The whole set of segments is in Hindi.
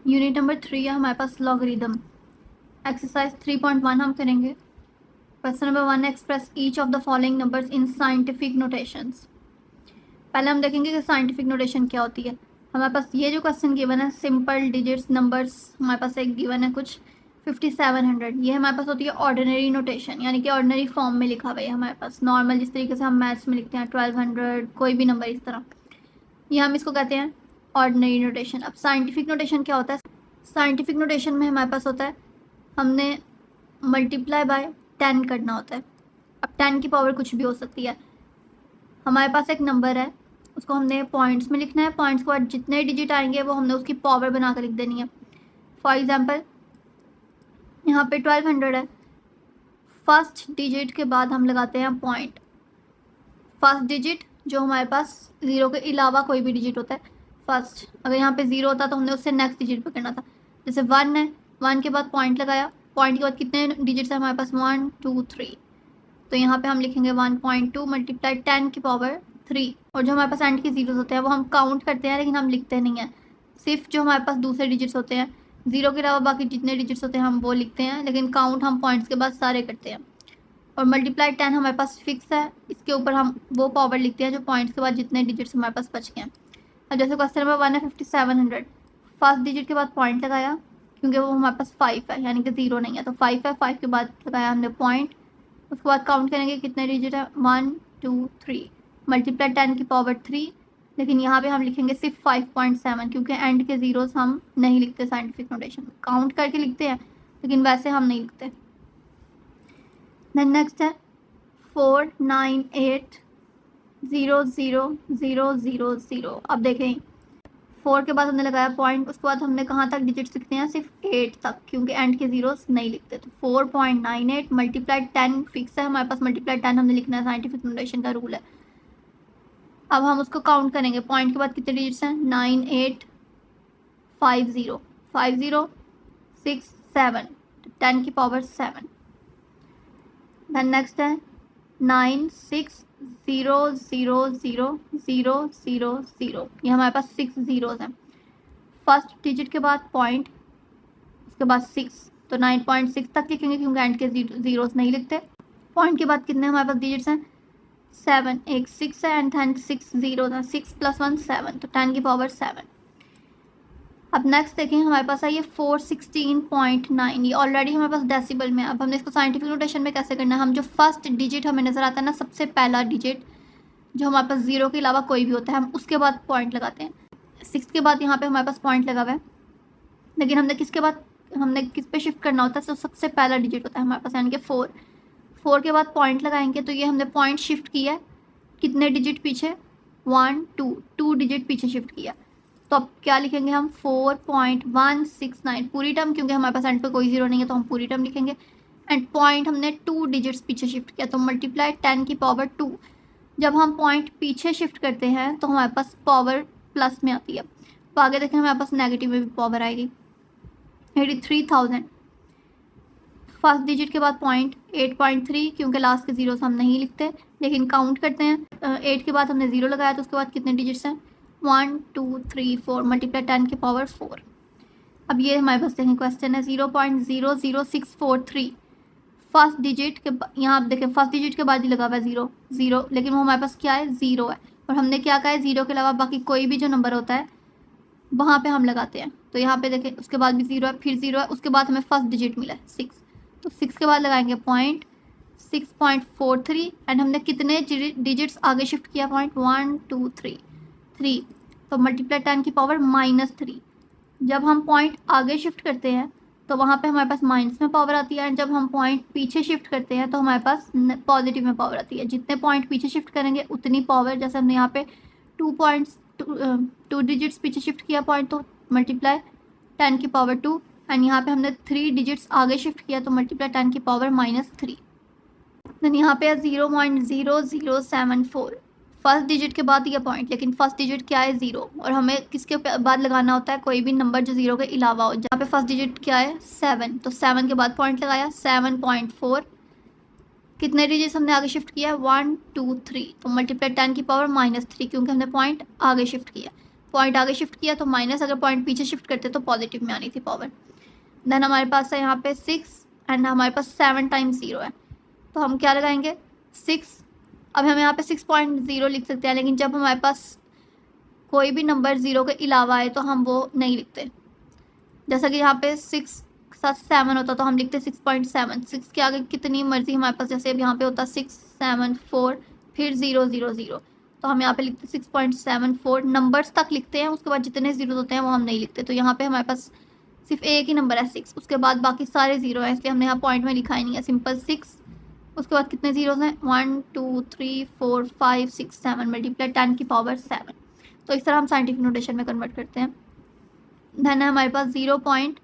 यूनिट नंबर 3 है हमारे पास लॉगरिदम। एक्सरसाइज 3.1 हम करेंगे। Question number 1, express each of the following numbers in scientific notations. पहले हम देखेंगे कि साइंटिफिक नोटेशन क्या होती है। हमारे पास ये जो क्वेश्चन गिवन है सिंपल डिजिट्स नंबर्स, हमारे पास एक गिवन है कुछ 5700, ये हमारे पास होती है ऑर्डिनरी नोटेशन, यानी कि ऑर्डिनरी फॉर्म में लिखा हुआ है हमारे पास नॉर्मल, जिस तरीके से हम मैथ्स में लिखते हैं 1200, कोई भी नंबर इस तरह, ये हम इसको कहते हैं ऑर्डिनरी नोटेशन। अब साइंटिफिक नोटेशन क्या होता है? साइंटिफिक नोटेशन में हमारे पास होता है हमने मल्टीप्लाई बाय 10 करना होता है। अब 10 की पावर कुछ भी हो सकती है। हमारे पास एक नंबर है, उसको हमने पॉइंट्स में लिखना है, पॉइंट्स के बाद जितने डिजिट आएंगे वो हमने उसकी पावर बना कर लिख देनी है। फॉर एग्जाम्पल यहाँ पे 1200 है, फर्स्ट डिजिट के बाद हम लगाते हैं पॉइंट। फर्स्ट डिजिट जो हमारे पास ज़ीरो के अलावा कोई भी डिजिट होता है फर्स्ट, अगर यहाँ पे ज़ीरो होता तो हमने उससे नेक्स्ट डिजिट पे करना था। जैसे 1 है, 1 के बाद पॉइंट लगाया, पॉइंट के बाद कितने डिजिट्स हैं हमारे पास 1 2 3, तो यहाँ पे हम लिखेंगे 1.2 मल्टीप्लाई 10 की पावर 3। और जो हमारे पास एंड के जीरोस होते हैं वो हम काउंट करते हैं लेकिन हम लिखते नहीं हैं, सिर्फ जो हमारे पास दूसरे डिजिट्स होते हैं ज़ीरो के अलावा बाकी जितने डिजिट्स होते हैं हम वो लिखते हैं, लेकिन काउंट हम पॉइंट्स के बाद सारे करते हैं। और मल्टीप्लाई 10 हमारे पास फिक्स है, इसके ऊपर हम वो पावर लिखते हैं जो पॉइंट्स के बाद जितने डिजिट्स हमारे पास बच गए हैं। अब जैसे क्वेश्चन नंबर 1 है 5700, फर्स्ट डिजिट के बाद पॉइंट लगाया, क्योंकि वो हमारे पास 5 है यानी कि ज़ीरो नहीं है, तो 5 है, 5 के बाद लगाया हमने पॉइंट, उसके बाद काउंट करेंगे कितने डिजिट है 1 2 3, मल्टीप्लाई 10 की पावर 3, लेकिन यहाँ पे हम लिखेंगे सिर्फ 5.7 क्योंकि एंड के ज़ीरोस हम नहीं लिखते साइंटिफिक नोटेशन में, काउंट करके लिखते हैं लेकिन वैसे हम नहीं लिखते। देन नेक्स्ट है 4980000। अब देखें 4 के बाद हमने लगाया पॉइंट, उसके बाद हमने कहाँ तक डिजिट्स लिखते हैं, सिर्फ 8 तक, क्योंकि एंड के जीरोस नहीं लिखते। तो 4.98 मल्टीप्लाई 10 फिक्स है हमारे पास, मल्टीप्लाई 10 हमने लिखना है, साइंटिफिक नोटेशन का रूल है। अब हम उसको काउंट करेंगे, पॉइंट के बाद कितने डिजिट्स हैं 9850 5067, 10 की पावर 7। देन नेक्स्ट है 96000000, ये हमारे पास 6 जीरोस हैं। फर्स्ट डिजिट के बाद पॉइंट, उसके बाद 6, तो 9.6 तक लिखेंगे क्योंकि एंड के जीरोस नहीं लिखते। पॉइंट के बाद कितने हमारे पास डिजिट्स हैं 7, एक 6 है एंड 10 6 जीरो है, 6 + 1 7, तो 10 की पावर 7। अब नेक्स्ट देखें हमारे पास है ये 416.9, ये ऑलरेडी हमारे पास डेसिबल में। अब हमने इसको साइंटिफिक नोटेशन में कैसे करना है, हम जो फर्स्ट डिजिट हमें नज़र आता है ना, सबसे पहला डिजिट जो हमारे पास ज़ीरो के अलावा कोई भी होता है, हम उसके बाद पॉइंट लगाते हैं। 6 के बाद यहाँ पे हमारे पास पॉइंट लगा हुआ है, लेकिन हमने किस पे शिफ्ट करना होता है, तो सबसे पहला डिजिट होता है हमारे पास यानी कि 4 के बाद पॉइंट लगाएंगे, तो ये हमने पॉइंट शिफ्ट किया है कितने डिजिट पीछे 1 2 डिजिट पीछे शिफ्ट किया। तो अब क्या लिखेंगे हम 4.169 पूरी टर्म, क्योंकि हमारे पास एंड पे कोई जीरो नहीं है तो हम पूरी टर्म लिखेंगे। एंड पॉइंट हमने 2 डिजिट्स पीछे शिफ्ट किया, तो मल्टीप्लाई 10 की पावर 2। जब हम पॉइंट पीछे शिफ्ट करते हैं तो हमारे पास पावर प्लस में आती है, तो आगे देखें हमारे पास नेगेटिव में भी पावर आएगी 83,000। फर्स्ट डिजिट के बाद पॉइंट 8.3, क्योंकि लास्ट के जीरोस हम नहीं लिखते लेकिन काउंट करते हैं। 8 के बाद हमने ज़ीरो लगाया, तो उसके बाद कितने डिजिट्स हैं 1 2 3 4, मल्टीप्लाई 10 की पावर 4। अब ये हमारे पास देखें क्वेश्चन है 0.00643, फर्स्ट डिजिट के यहाँ आप देखें फर्स्ट डिजिट के बाद ही लगा हुआ है ज़ीरो, लेकिन वो हमारे पास क्या है ज़ीरो है, और हमने क्या कहा है ज़ीरो के अलावा बाकी कोई भी जो नंबर होता है वहाँ पे हम लगाते हैं। तो यहाँ पे देखें उसके बाद भी ज़ीरो है, फिर ज़ीरो है, उसके बाद हमें फर्स्ट डिजिट मिला है 6, तो 6 के बाद लगाएंगे पॉइंट 6.43, एंड हमने कितने डिजिट्स आगे शिफ्ट किया पॉइंट 1 2 3, तो मल्टीप्लाई 10 की पावर -3। जब हम पॉइंट आगे शिफ्ट करते हैं तो वहाँ पे हमारे पास माइनस में पावर आती है, एंड जब हम पॉइंट पीछे शिफ्ट करते हैं तो हमारे पास पॉजिटिव में पावर आती है। जितने पॉइंट पीछे शिफ्ट करेंगे उतनी पावर, जैसे हमने यहाँ पे 2 डिजिट्स पीछे शिफ्ट किया पॉइंट, तो मल्टीप्लाई 10 की पावर 2, एंड यहाँ पे हमने 3 डिजिट्स आगे शिफ्ट किया तो मल्टीप्लाई 10 की पावर -3। देन यहाँ पे 0.0074, फर्स्ट डिजिट के बाद ये पॉइंट, लेकिन फर्स्ट डिजिट क्या है ज़ीरो, और हमें किसके बाद लगाना होता है कोई भी नंबर जो ज़ीरो के अलावा हो। जहाँ पे फर्स्ट डिजिट क्या है 7, तो 7 के बाद पॉइंट लगाया 7.4, कितने डिजिट्स हमने आगे शिफ्ट किया 1 2 3, तो मल्टीप्लाई 10 की पावर -3, क्योंकि हमने पॉइंट आगे शिफ्ट किया। पॉइंट आगे शिफ्ट किया तो माइनस, अगर पॉइंट पीछे शिफ्ट करते तो पॉजिटिव में आनी थी पावर। देन हमारे पास है यहाँ पे 6 एंड हमारे पास 7 टाइम्स 0 है, तो हम क्या लगाएंगे 6। अब हम यहाँ पे 6.0 लिख सकते हैं, लेकिन जब हमारे पास कोई भी नंबर 0 के अलावा आए तो हम वो नहीं लिखते। जैसा कि यहाँ पे 6 के साथ 7 होता तो हम लिखते 6.7। 6 के आगे कितनी मर्जी हमारे पास, जैसे अब यहाँ पे होता 6 7 4 फिर 0 0 0, तो हम यहाँ पे लिखते 6.74। नंबर्स तक लिखते हैं, उसके बाद जितने जीरो होते हैं वो हम नहीं लिखते। तो यहाँ पे हमारे पास सिर्फ एक ही नंबर है 6, उसके बाद बाकी सारे जीरो हैं, इसलिए हमने यहाँ पॉइंट में लिखा ही नहीं है, सिंपल 6। उसके बाद कितने जीरोस हैं 1 2 3 4 5 6 7 मल्टीप्लाई 10 की पावर 7। तो इस तरह हम साइंटिफिक नोटेशन में कन्वर्ट करते हैं। देन है हमारे पास 0 पॉइंट,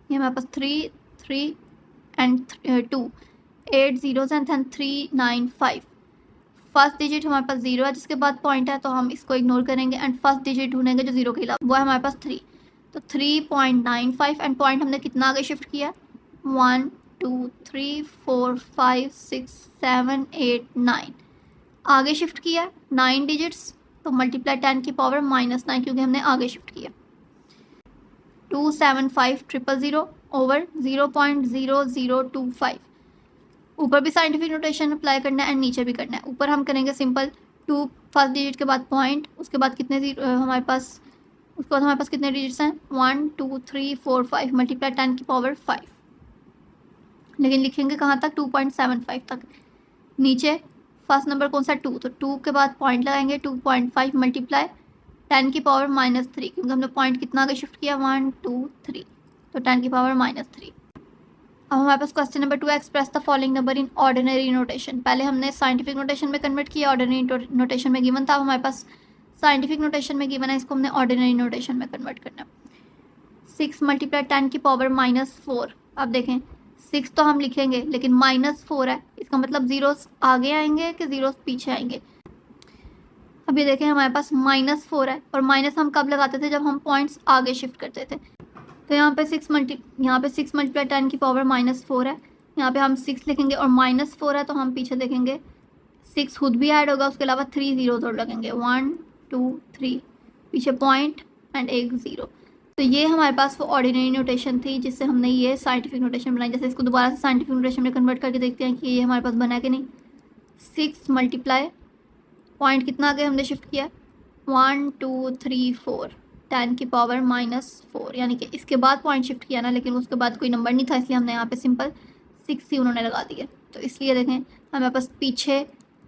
ये हमारे पास 3 3 and 2, 8 zeros and then 3 9 5। First digit हमारे पास 0 है, जिसके बाद पॉइंट है तो हम इसको इग्नोर करेंगे एंड फर्स्ट डिजिट ढूंढेंगे जो 0 के अलावा, वो है हमारे पास 3। तो 3.95 एंड पॉइंट हमने कितना आगे शिफ्ट किया 1 2 3 4 5 6 7 8 9 आगे शिफ्ट किया 9 डिजिट्स, तो मल्टीप्लाई 10 की पावर -9 क्योंकि हमने आगे शिफ्ट किया। 275,000 ओवर 0.0025। ऊपर भी साइंटिफिक नोटेशन अप्लाई करना है एंड नीचे भी करना है। ऊपर हम करेंगे सिंपल 2 फर्स्ट डिजिट के बाद पॉइंट, उसके बाद कितने हमारे पास, उसके बाद हमारे पास कितने डिजिट्स हैं 1 2 3 4 5 मल्टीप्लाई 10 की पावर 5। लेकिन लिखेंगे कहाँ तक 2.75 तक। नीचे फर्स्ट नंबर कौन सा 2, तो 2 के बाद पॉइंट लगाएंगे 2.5 मल्टीप्लाई 10 की पावर -3, क्योंकि हमने पॉइंट कितना आगे शिफ्ट किया 1 2 3, तो 10 की पावर -3। अब हमारे पास question number 2, express the following number in ordinary notation. पहले हमने साइंटिफिक नोटेशन में कन्वर्ट किया, ऑर्डिनरी नोटेशन में गिवन था। अब हमारे पास साइंटिफिक नोटेशन में गिवन है, इसको हमने ऑर्डिनरी नोटेशन में कन्वर्ट करना है। 6 मल्टीप्लाई 10 की पावर -4। अब देखें 6 तो हम लिखेंगे लेकिन -4 है, इसका मतलब जीरोस आगे आएंगे कि जीरोस पीछे आएंगे। अब ये देखें हमारे पास -4 है, और माइनस हम कब लगाते थे जब हम पॉइंट्स आगे शिफ्ट करते थे। तो यहाँ पे 6 मल्टीप्लाई 10 की पावर -4 है, यहाँ पे हम 6 लिखेंगे और -4 है तो हम पीछे देखेंगे 6 खुद भी ऐड होगा, उसके अलावा 3 जीरोस और लगेंगे 1 2 3, पीछे पॉइंट एंड एक ज़ीरो। तो ये हमारे पास वो ऑर्डिनरी नोटेशन थी जिससे हमने ये साइंटिफिक नोटेशन बनाई। जैसे इसको दोबारा से साइंटिफिक नोटेशन में कन्वर्ट करके देखते हैं कि ये हमारे पास बना है कि नहीं। 6 मल्टीप्लाई पॉइंट कितना आगे हमने शिफ्ट किया 1 2 3 4 10 की पावर -4, यानी कि इसके बाद पॉइंट शिफ्ट किया ना, लेकिन उसके बाद कोई नंबर नहीं था, इसलिए हमने यहाँ पे सिंपल 6 ही उन्होंने लगा दिया। तो इसलिए देखें हमारे पास पीछे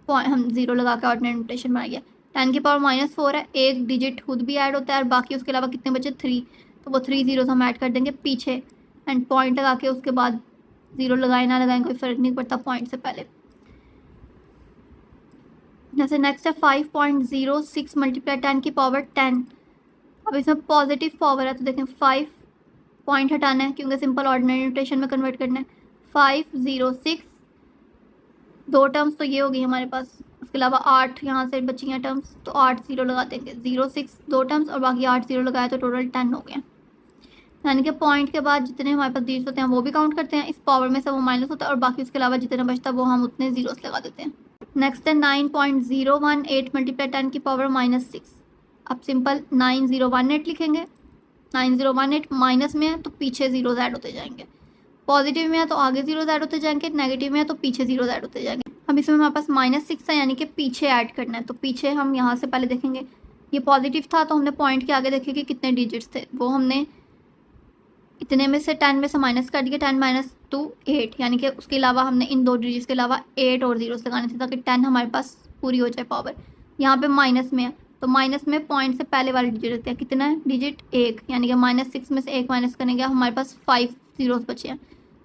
हम 0 लगा के ऑर्डिनरी नोटेशन बना गया। 10 की पावर -4 है, एक डिजिट खुद भी ऐड होता है और बाकी उसके अलावा कितने बचे 3, तो वो 3 जीरोस हम ऐड कर देंगे पीछे एंड पॉइंट लगा के उसके बाद 0 लगाए ना लगाएं कोई फ़र्क नहीं पड़ता पॉइंट से पहले। जैसे नेक्स्ट है 5.06 मल्टीप्लाई 10 की पावर 10। अब इसमें पॉजिटिव पावर है तो देखें 5 पॉइंट हटाना है क्योंकि सिंपल ऑर्डिनरी नोटेशन में कन्वर्ट करना है। 506 दो टर्म्स तो ये हो गई हमारे पास, उसके अलावा 8 यहाँ से बची हैं टर्म्स, तो 8 0 लगा देंगे। 06 दो टर्म्स और बाकी 8 0 लगाए तो टोटल 10 हो गए। यानी कि पॉइंट के बाद जितने हमारे पास डिजिट होते हैं वो भी काउंट करते हैं, इस पावर में से वो माइनस होता है और बाकी उसके अलावा जितना बचता है वो हम उतने जीरोस लगा देते हैं। नेक्स्ट है 9.018 मल्टीप्लाई 10 की पावर -6। अब सिंपल 9018 लिखेंगे। 9018 माइनस में है तो पीछे जीरोस ऐड होते जाएंगे, पॉजिटिव में है तो आगे जीरोस ऐड होते जाएंगे, नेगेटिव में है तो पीछे जीरोस ऐड होते जाएंगे। अब इसमें हमारे पास -6 है यानी कि पीछे ऐड करना है, तो पीछे हम यहाँ से पहले देखेंगे ये पॉजिटिव था तो हमने पॉइंट के आगे देखे कि कितने डिजिट्स थे, वो हमने इतने में से 10 में से माइनस कर दिया। 10 - 2 8, यानी कि उसके अलावा हमने इन दो डिजिट्स के अलावा 8 और जीरोस लगाने थे ताकि 10 हमारे पास पूरी हो जाए पावर। यहाँ पे माइनस में है तो माइनस में पॉइंट से पहले वाले डिजिट रहते हैं, कितना है डिजिट 1, यानी कि -6 में से 1 माइनस करेंगे हमारे पास 5 जीरोस बचे हैं,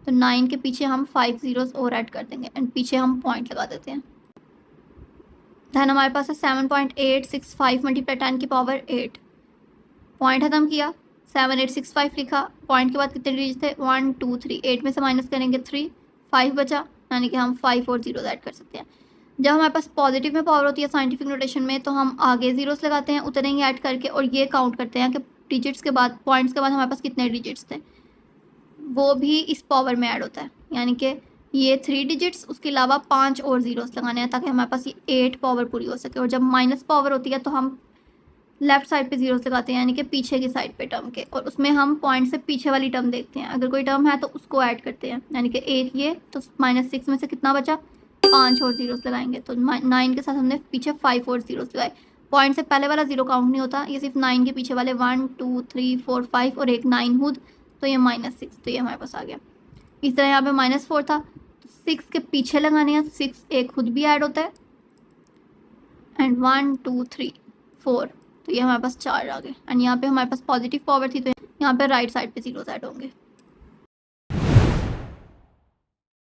तो 9 के पीछे हम 5 जीरोस और ऐड कर देंगे एंड पीछे हम पॉइंट लगा देते हैं। दैन हमारे पास है 7.865 मल्टीप्लाई 10 की पावर 8। पॉइंट खत्म किया 7865 लिखा, पॉइंट के बाद कितने डिजिट थे 1 2 3, 8 में से माइनस करेंगे 3, 5 बचा, यानी कि हम 5 और जीरोस ऐड कर सकते हैं। जब हमारे पास पॉजिटिव में पावर होती है साइंटिफिक नोटेशन में तो हम आगे जीरोस लगाते हैं उतने ही ऐड करके और ये काउंट करते हैं कि डिजिट्स के बाद पॉइंट्स के बाद हमारे पास कितने डिजिट्स थे, वो भी इस पावर में ऐड होता है। यानी कि ये 3 डिजिट्स उसके अलावा 5 और जीरोस लगाने हैं ताकि हमारे पास ये 8 पावर पूरी हो सके। और जब माइनस पावर होती है तो हम लेफ्ट साइड पे जीरोस लगाते हैं, यानी कि पीछे की साइड पे टर्म के, और उसमें हम पॉइंट से पीछे वाली टर्म देखते हैं। अगर कोई टर्म है तो उसको ऐड करते हैं, यानी कि 1 ये, तो -6 में से कितना बचा, 5 और जीरोस लगाएंगे। तो 9 के साथ हमने पीछे 5 और जीरोस लगाए। पॉइंट से पहले वाला जीरो काउंट नहीं होता, ये सिर्फ 9 के पीछे वाले 1 2 3 4 5 और एक 9 खुद, तो ये -6, तो ये हमारे पास आ गया। इस तरह यहाँ पे -4 था, तो 6 के पीछे लगाने हैं, 6 एक खुद भी ऐड होता है, एंड 1 2 3 4, तो ये हमारे पास 4 आ गए। एंड यहाँ पे हमारे पास पॉजिटिव पावर थी, तो यहाँ पे राइट साइड पे जीरोस ऐड होंगे।